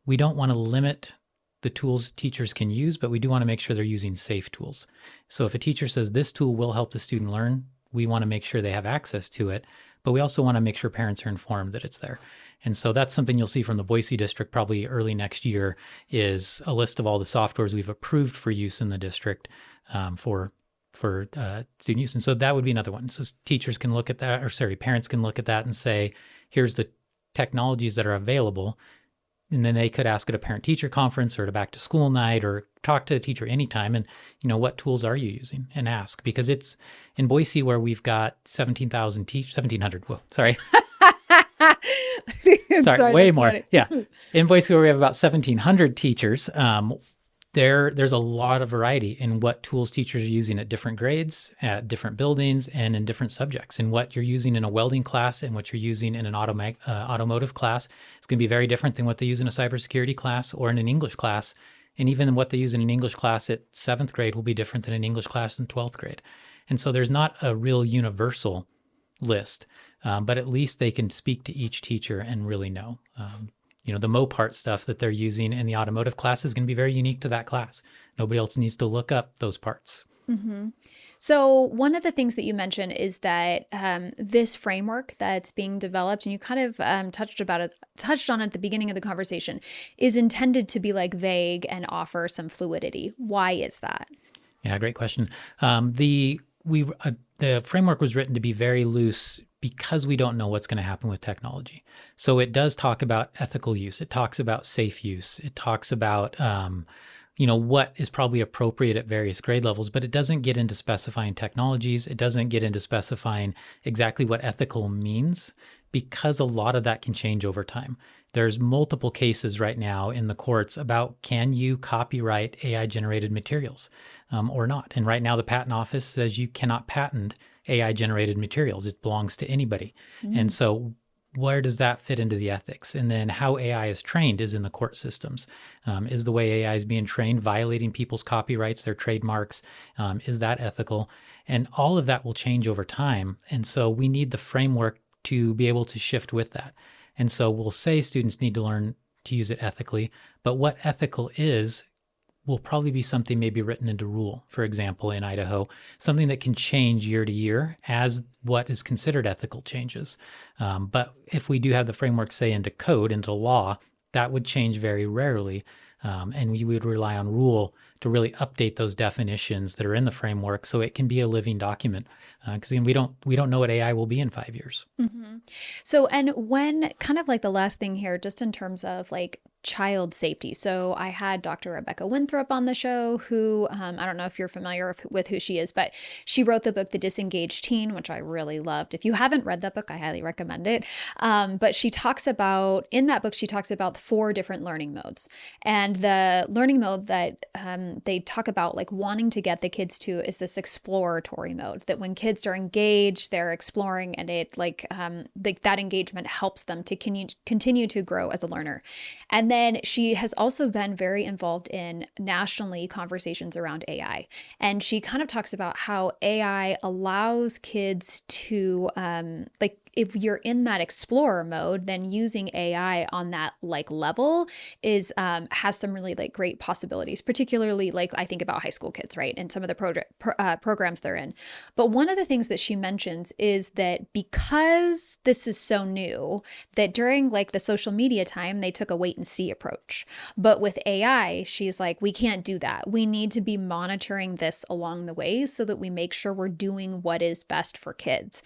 We don't want to limit the tools teachers can use, but we do want to make sure they're using safe tools. So if a teacher says this tool will help the student learn, we want to make sure they have access to it, but we also want to make sure parents are informed that it's there. And so that's something you'll see from the Boise district probably early next year, is a list of all the softwares we've approved for use in the district for student use. And so that would be another one. So teachers can look at that, parents can look at that and say, here's the technologies that are available. And then they could ask at a parent-teacher conference or at a back-to-school night, or talk to the teacher anytime, and, what tools are you using? And ask, because it's in Boise where we've got 17,000 teachers, 1,700, whoa, sorry. Sorry, way more. Funny. Yeah. In Boise where we have about 1,700 teachers, there's a lot of variety in what tools teachers are using at different grades, at different buildings, and in different subjects. And what you're using in a welding class and what you're using in an automotive class is going to be very different than what they use in a cybersecurity class or in an English class. And even what they use in an English class at 7th grade will be different than an English class in 12th grade. And so there's not a real universal list, but at least they can speak to each teacher and really know. The Mopart stuff that they're using in the automotive class is going to be very unique to that class. Nobody else needs to look up those parts. Mm-hmm. So one of the things that you mentioned is that this framework that's being developed, and you kind of touched on it at the beginning of the conversation, is intended to be vague and offer some fluidity. Why is that? Yeah, great question. The framework was written to be very loose, because we don't know what's going to happen with technology. So it does talk about ethical use. It talks about safe use. It talks about, what is probably appropriate at various grade levels, but it doesn't get into specifying technologies. It doesn't get into specifying exactly what ethical means, because a lot of that can change over time. There's multiple cases right now in the courts about, can you copyright AI generated materials or not? And right now the patent office says you cannot patent AI generated materials. It belongs to anybody. Mm. And so where does that fit into the ethics? And then how AI is trained is in the court systems. Is the way AI is being trained violating people's copyrights, their trademarks? Is that ethical? And all of that will change over time. And so we need the framework to be able to shift with that. And so we'll say students need to learn to use it ethically, but what ethical is will probably be something maybe written into rule, for example, in Idaho, something that can change year to year as what is considered ethical changes. But if we do have the framework, say, into code, into law, that would change very rarely. And we would rely on rule to really update those definitions that are in the framework so it can be a living document. Because we don't know what AI will be in 5 years. Mm-hmm. So, and when kind of like the last thing here, just in terms of like child safety. So I had Dr. Rebecca Winthrop on the show, who I don't know if you're familiar with who she is, but she wrote the book The Disengaged Teen, which I really loved. If you haven't read that book, I highly recommend it. But she talks about, in that book, she talks about 4 different learning modes. And the learning mode that they talk about like wanting to get the kids to is this exploratory mode, that when kids are engaged, they're exploring, and it like that engagement helps them to continue to grow as a learner. And then she has also been very involved in nationally conversations around AI. And she kind of talks about how AI allows kids to like, if you're in that explorer mode, then using AI on that like level is has some really like great possibilities, particularly like I think about high school kids, right? And some of the programs they're in. But one of the things that she mentions is that because this is so new, that during like the social media time, they took a wait and see approach. But with AI, she's like, we can't do that. We need to be monitoring this along the way so that we make sure we're doing what is best for kids.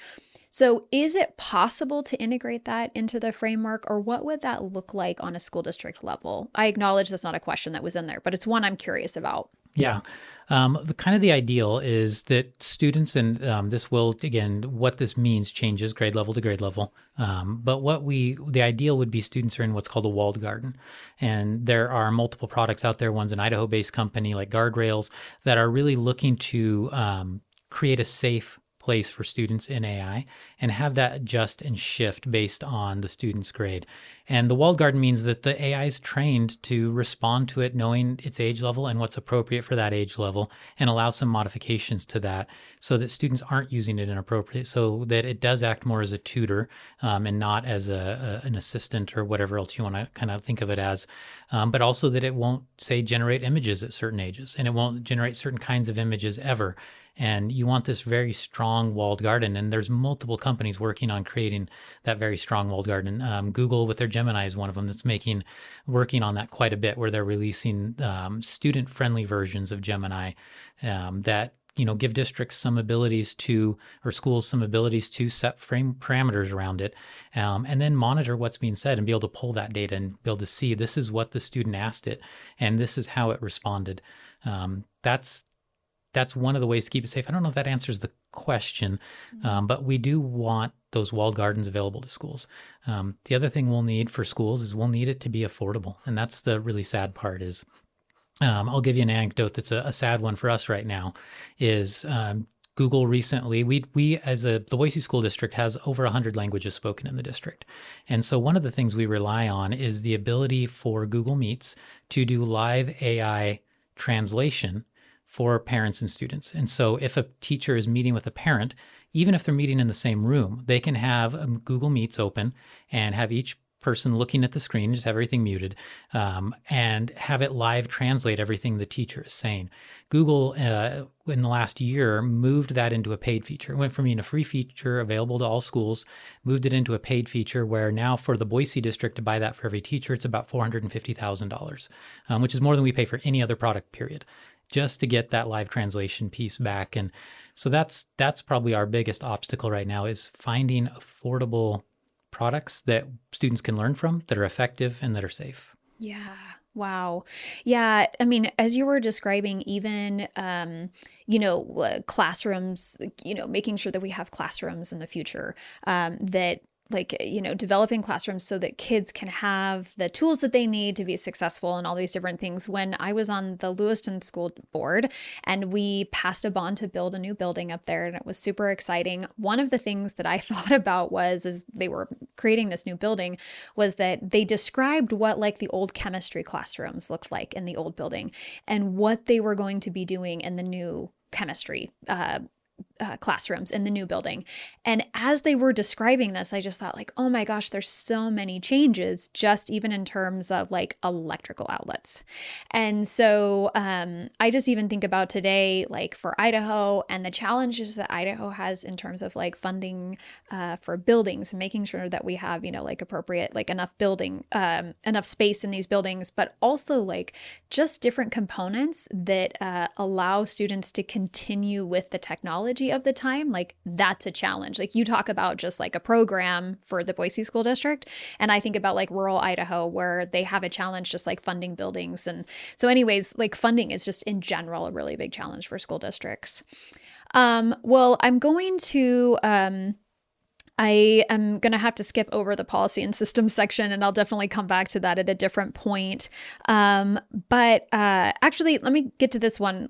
So is it possible to integrate that into the framework, or what would that look like on a school district level? I acknowledge that's not a question that was in there, but it's one I'm curious about. Yeah. The ideal is that students, and this will, again, what this means changes grade level to grade level. But the ideal would be students are in what's called a walled garden. And there are multiple products out there. One's an Idaho-based company like Guardrails that are really looking to create a safe place for students in AI and have that adjust and shift based on the student's grade. And the walled garden means that the AI is trained to respond to it, knowing its age level and what's appropriate for that age level, and allow some modifications to that so that students aren't using it inappropriate, so that it does act more as a tutor and not as an assistant or whatever else you want to kind of think of it as, but also that it won't, say, generate images at certain ages, and it won't generate certain kinds of images ever. And you want this very strong walled garden. And there's multiple companies working on creating that very strong walled garden. Google with their Gemini is one of them that's working on that quite a bit, where they're releasing student-friendly versions of Gemini that give districts some abilities to, or schools some abilities to set frame parameters around it, and then monitor what's being said and be able to pull that data and be able to see this is what the student asked it and this is how it responded. That's one of the ways to keep it safe. I don't know if that answers the question, but we do want those walled gardens available to schools. The other thing we'll need for schools is we'll need it to be affordable. And that's the really sad part is, I'll give you an anecdote that's a sad one for us right now, is Google recently, the Boise School District has over 100 languages spoken in the district. And so one of the things we rely on is the ability for Google Meets to do live AI translation for parents and students. And so if a teacher is meeting with a parent, even if they're meeting in the same room, they can have Google Meets open and have each person looking at the screen, just have everything muted, and have it live translate everything the teacher is saying. Google, in the last year, moved that into a paid feature. It went from being a free feature available to all schools, moved it into a paid feature where now for the Boise district to buy that for every teacher, it's about $450,000, which is more than we pay for any other product, period. just to get that live translation piece back. And so that's probably our biggest obstacle right now, is finding affordable products that students can learn from, that are effective and that are safe. Yeah. Wow. Yeah. I mean, as you were describing, even, classrooms, making sure that we have classrooms in the future, that like, developing classrooms so that kids can have the tools that they need to be successful and all these different things. When I was on the Lewiston School Board and we passed a bond to build a new building up there, and it was super exciting. One of the things that I thought about was, as they were creating this new building, was that they described what like the old chemistry classrooms looked like in the old building and what they were going to be doing in the new chemistry classrooms in the new building. And as they were describing this, I just thought like, oh my gosh, there's so many changes, just even in terms of like electrical outlets. And so I just even think about today, like for Idaho and the challenges that Idaho has in terms of like funding for buildings and making sure that we have, like appropriate, like enough enough space in these buildings, but also like just different components that allow students to continue with the technology of the time. Like that's a challenge. Like you talk about just like a program for the Boise School District, and I think about like rural Idaho where they have a challenge just like funding buildings. And so anyways, like funding is just in general a really big challenge for school districts. Well, I am going to have to skip over the policy and systems section, and I'll definitely come back to that at a different point. Actually, let me get to this one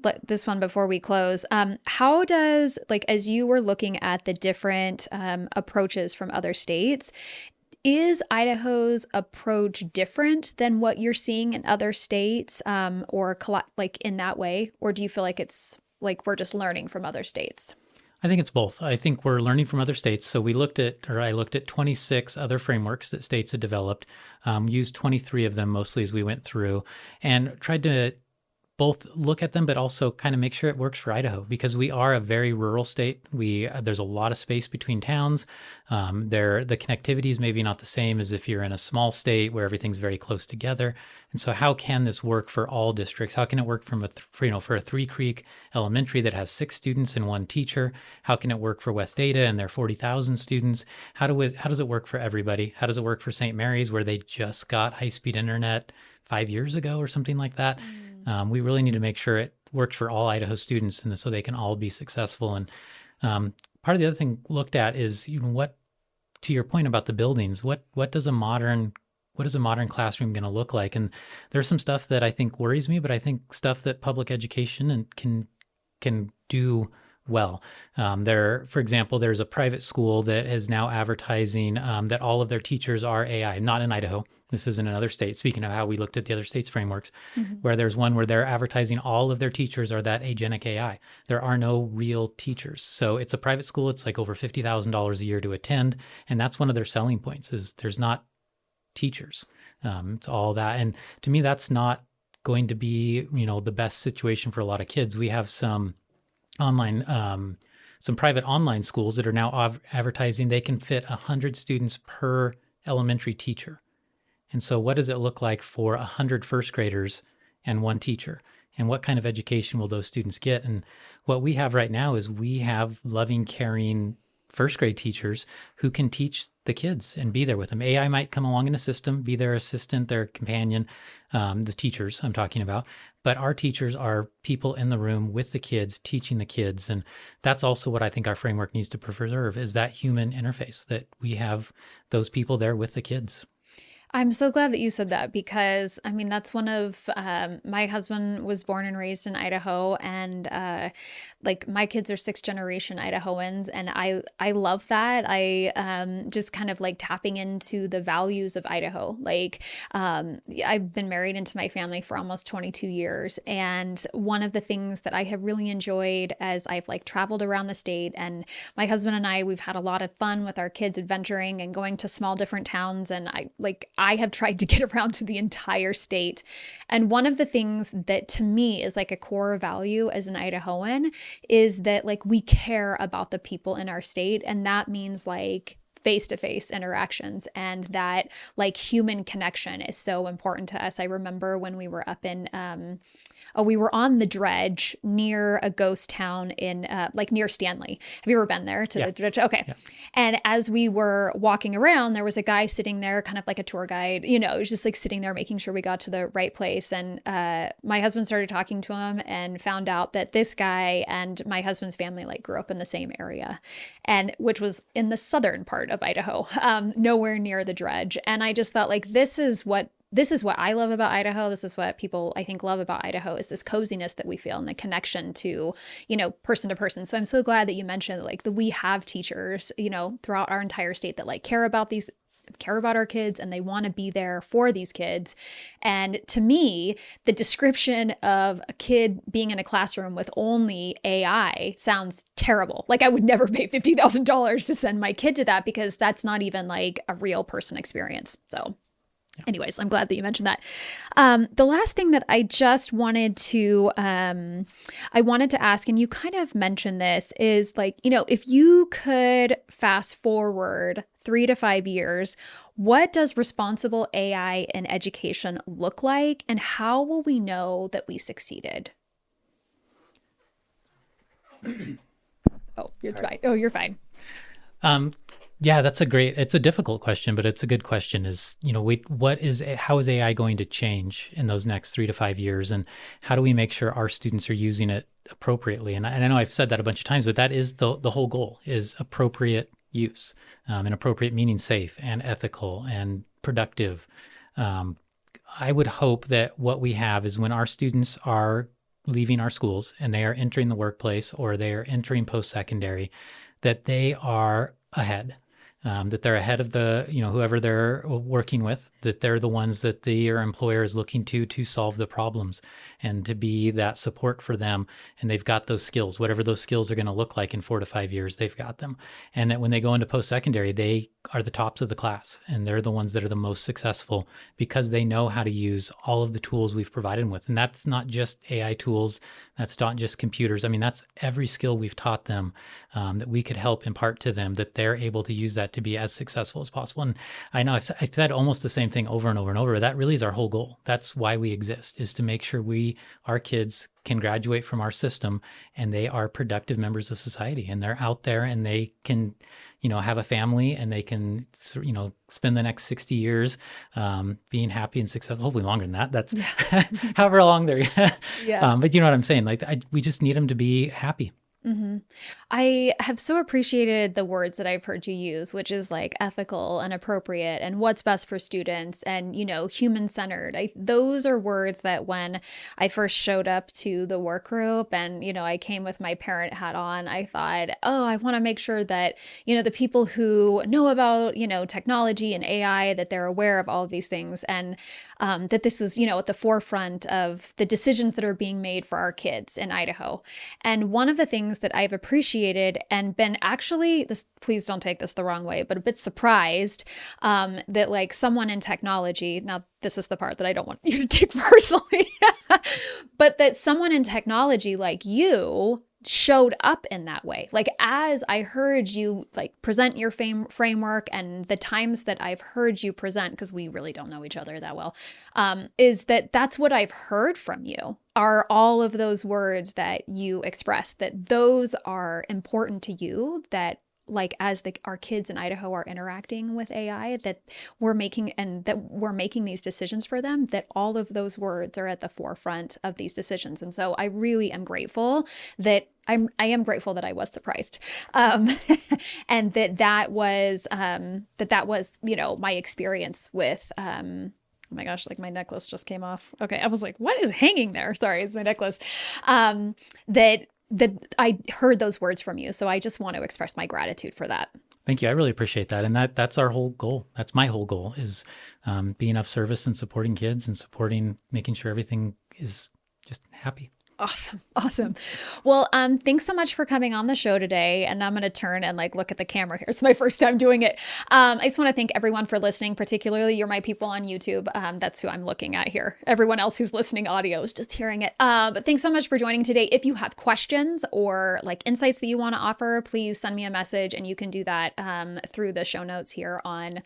before we close. How does, like, as you were looking at the different approaches from other states, is Idaho's approach different than what you're seeing in other states, like in that way? Or do you feel like it's like we're just learning from other states? I think it's both. I think we're learning from other states. So I looked at 26 other frameworks that states had developed, used 23 of them mostly as we went through, and tried to both look at them, but also kind of make sure it works for Idaho, because we are a very rural state. There's a lot of space between towns. The connectivity is maybe not the same as if you're in a small state where everything's very close together. And so how can this work for all districts? How can it work for a Three Creek Elementary that has 6 students and 1 teacher? How can it work for West Ada and their 40,000 students? How does it work for everybody? How does it work for St. Mary's, where they just got high-speed internet 5 years ago or something like that? We really need to make sure it works for all Idaho students, and so they can all be successful. And part of the other thing looked at is, to your point about the buildings, what is a modern classroom going to look like? And there's some stuff that I think worries me, but I think stuff that public education can do well. For example, there's a private school that is now advertising that all of their teachers are AI, not in Idaho. This is in another state. Speaking of how we looked at the other states' frameworks, where there's one where they're advertising all of their teachers are that agentic AI. There are no real teachers. So it's a private school. It's like over $50,000 a year to attend. And that's one of their selling points, is there's not teachers. It's all that. And to me, that's not going to be, the best situation for a lot of kids. We have some private online schools that are now advertising they can fit 100 students per elementary teacher. And so what does it look like for 100 first graders and 1 teacher? And what kind of education will those students get? And what we have right now is we have loving, caring first grade teachers who can teach the kids and be there with them. AI might come along in a system, be their assistant, their companion, the teachers I'm talking about. But our teachers are people in the room with the kids, teaching the kids. And that's also what I think our framework needs to preserve, is that human interface, that we have those people there with the kids. I'm so glad that you said that, because I mean, that's one of my husband was born and raised in Idaho, and like my kids are 6th generation Idahoans, and I love that. I just kind of like tapping into the values of Idaho. Like I've been married into my family for almost 22 years, and one of the things that I have really enjoyed as I've like traveled around the state, and my husband and we've had a lot of fun with our kids adventuring and going to small different towns, and I have tried to get around to the entire state. And one of the things that to me is like a core value as an Idahoan is that like we care about the people in our state. And that means like face-to-face interactions, and that like human connection is so important to us. I remember when we were up in we were on the dredge near a ghost town in like near Stanley. Have you ever been there to Yeah. the dredge? Okay. Yeah. And as we were walking around, there was a guy sitting there, kind of like a tour guide, you know, it was just like sitting there making sure we got to the right place. And my husband started talking to him and found out that this guy and my husband's family like grew up in the same area, and which was in the southern part of Idaho, nowhere near the dredge. And I just thought like, this is what I love about Idaho. This is what people I think love about Idaho, is this coziness that we feel and the connection to, you know, person to person. So I'm so glad that you mentioned like that we have teachers, you know, throughout our entire state that like care about our kids, and they want to be there for these kids. And to me, the description of a kid being in a classroom with only AI sounds terrible. Like I would never pay $50,000 to send my kid to that, because that's not even like a real person experience. So anyways, I'm glad that you mentioned that. The last thing that I just wanted to, I wanted to ask, and you kind of mentioned this, is like, you know, if you could fast forward 3 to 5 years, what does responsible AI in education look like, and how will we know that we succeeded? Oh, you're fine. Oh, you're fine. Yeah, it's a difficult question, but it's a good question. How is AI going to change in those next 3 to 5 years? And how do we make sure our students are using it appropriately? And I know I've said that a bunch of times, but that is the whole goal, is appropriate use, and appropriate meaning safe and ethical and productive. I would hope that what we have is when our students are leaving our schools and they are entering the workplace or they are entering post-secondary, that they are ahead. That they're ahead of whoever they're working with, that they're the ones that their employer is looking to solve the problems and to be that support for them. And they've got those skills, whatever those skills are going to look like in 4 to 5 years, they've got them. And that when they go into post-secondary, they are the tops of the class, and they're the ones that are the most successful because they know how to use all of the tools we've provided them with. And that's not just AI tools. That's not just computers. I mean, that's every skill we've taught them, that we could help impart to them, that they're able to use that to be as successful as possible. And I know I've said almost the same thing over and over and over. That really is our whole goal. That's why we exist, is to make sure our kids can graduate from our system and they are productive members of society, and they're out there and they can, have a family, and they can, spend the next 60 years being happy and successful, hopefully longer than that. That's however long they're, Yeah. but you know what I'm saying? Like we just need them to be happy. Mm-hmm. I have so appreciated the words that I've heard you use, which is like ethical and appropriate and what's best for students and, human-centered. Those are words that when I first showed up to the work group and, I came with my parent hat on, I thought, oh, I want to make sure that, the people who know about, technology and AI, that they're aware of all of these things, and that this is, at the forefront of the decisions that are being made for our kids in Idaho. And one of the things that I've appreciated and been actually, please don't take this the wrong way, but a bit surprised that like someone in technology, now this is the part that I don't want you to take personally, but that someone in technology like you showed up in that way. Like as I heard you like present your framework, and the times that I've heard you present, because we really don't know each other that well, is that's what I've heard from you, are all of those words that you express, that those are important to you, that like as our kids in Idaho are interacting with AI, that we're making these decisions for them, that all of those words are at the forefront of these decisions. And so I really am grateful that I am grateful that I was surprised, and that was my experience with. Oh my gosh, like my necklace just came off. Okay, I was like, what is hanging there? Sorry, it's my necklace. That I heard those words from you. So I just want to express my gratitude for that. Thank you. I really appreciate that. And that's our whole goal. That's my whole goal, is being of service and supporting kids and making sure everything is just happy. Awesome. Awesome. Well, thanks so much for coming on the show today. And I'm going to turn and like look at the camera here. It's my first time doing it. I just want to thank everyone for listening, particularly you're my people on YouTube. That's who I'm looking at here. Everyone else who's listening audio is just hearing it. But thanks so much for joining today. If you have questions or like insights that you want to offer, please send me a message, and you can do that through the show notes here on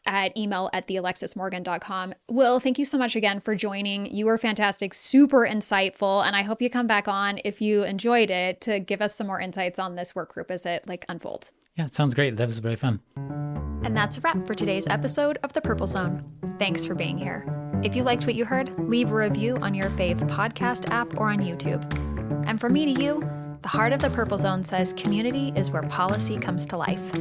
at email@thealexismorgan.com. Will, thank you so much again for joining. You were fantastic, super insightful, and I hope you come back on if you enjoyed it to give us some more insights on this work group as it like unfolds. Yeah, it sounds great. That was very fun. And that's a wrap for today's episode of The Purple Zone. Thanks for being here. If you liked what you heard, leave a review on your fave podcast app or on YouTube. And from me to you, the heart of The Purple Zone says community is where policy comes to life.